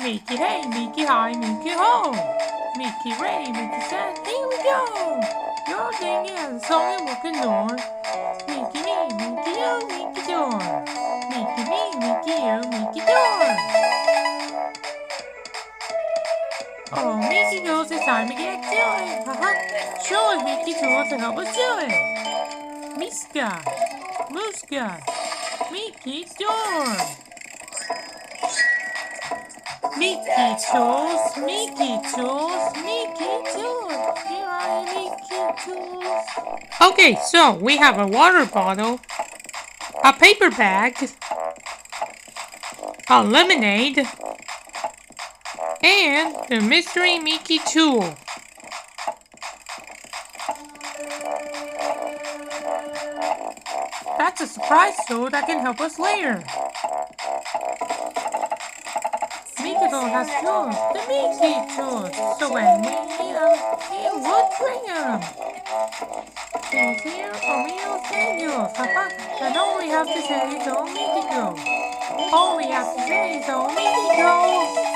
Mickey hey, Mickey hi, Mickey ho. Mickey ready, Mickey set, here we go. You're singing a song in MikiDoer. Mickey me, Mickey you, MikiDoer. Mickey me, Mickey you, MikiDoer. Oh, Mickey knows it's time to get to it. Show us Mickey tools to help us do it. Miska, Muska, MikiDoer. Mickey tools, Mickey tools, Mickey tools. Here are your Mickey tools. Okay, so we have a water bottle, a paper bag, a lemonade, and the mystery Mickey tool. That's a surprise tool that can help us later. MikiDoer has tools, the Mickey tools, so when we need them, he would bring them. He's here for real figures, and all we have to say is oh MikiDoer. All we have to say is oh MikiDoer.